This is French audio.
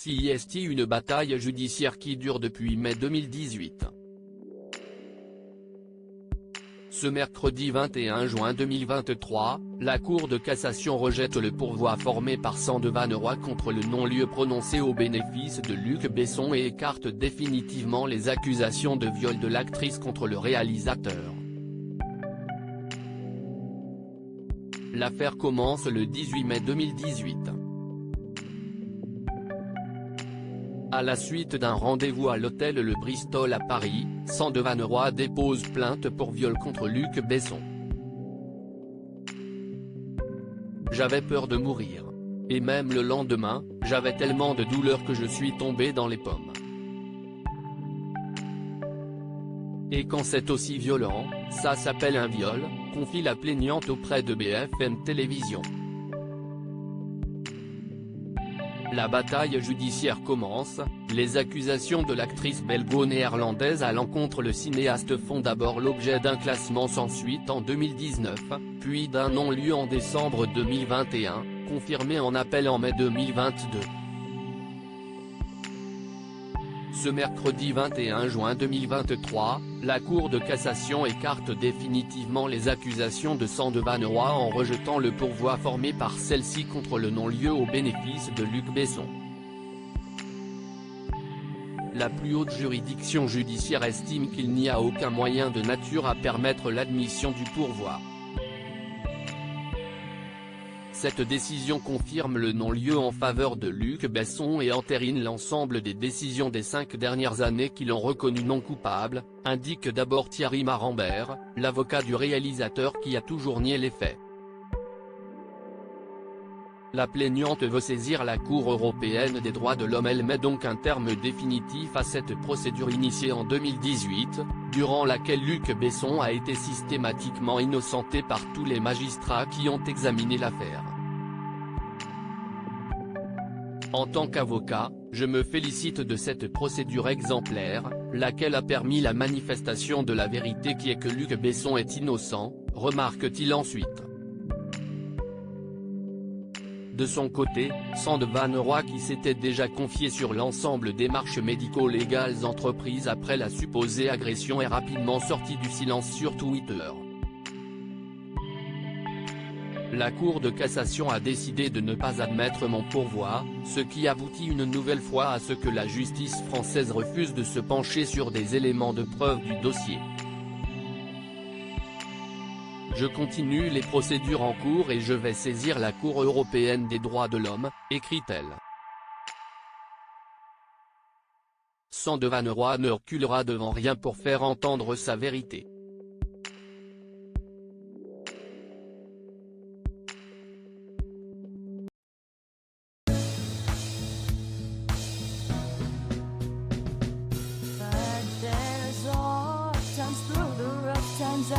CIST, une bataille judiciaire qui dure depuis mai 2018. Ce mercredi 21 juin 2023, la Cour de cassation rejette le pourvoi formé par Sandevan Roy contre le non-lieu prononcé au bénéfice de Luc Besson et écarte définitivement les accusations de viol de l'actrice contre le réalisateur. L'affaire commence le 18 mai 2018. À la suite d'un rendez-vous à l'hôtel Le Bristol à Paris, Sandevan Roy dépose plainte pour viol contre Luc Besson. J'avais peur de mourir. Et même le lendemain, j'avais tellement de douleur que je suis tombé dans les pommes. Et quand c'est aussi violent, ça s'appelle un viol, confie la plaignante auprès de BFM Télévision. La bataille judiciaire commence, les accusations de l'actrice belgo-néerlandaise à l'encontre le cinéaste font d'abord l'objet d'un classement sans suite en 2019, puis d'un non-lieu en décembre 2021, confirmé en appel en mai 2022. Ce mercredi 21 juin 2023, la Cour de cassation écarte définitivement les accusations de Sandevan Roy en rejetant le pourvoi formé par celle-ci contre le non-lieu au bénéfice de Luc Besson. La plus haute juridiction judiciaire estime qu'il n'y a aucun moyen de nature à permettre l'admission du pourvoi. Cette décision confirme le non-lieu en faveur de Luc Besson et entérine l'ensemble des décisions des 5 dernières années qui l'ont reconnu non coupable, indique d'abord Thierry Marambert, l'avocat du réalisateur qui a toujours nié les faits. La plaignante veut saisir la Cour européenne des droits de l'homme. Elle met donc un terme définitif à cette procédure initiée en 2018, durant laquelle Luc Besson a été systématiquement innocenté par tous les magistrats qui ont examiné l'affaire. En tant qu'avocat, je me félicite de cette procédure exemplaire, laquelle a permis la manifestation de la vérité qui est que Luc Besson est innocent, remarque-t-il ensuite. De son côté, Sandevan Roy, qui s'était déjà confié sur l'ensemble des démarches médico-légales entreprises après la supposée agression, est rapidement sorti du silence sur Twitter. La Cour de cassation a décidé de ne pas admettre mon pourvoi, ce qui aboutit une nouvelle fois à ce que la justice française refuse de se pencher sur des éléments de preuve du dossier. Je continue les procédures en cours et je vais saisir la Cour européenne des droits de l'homme, écrit-elle. Sandevan Roy ne reculera devant rien pour faire entendre sa vérité. But there's all times through the rough times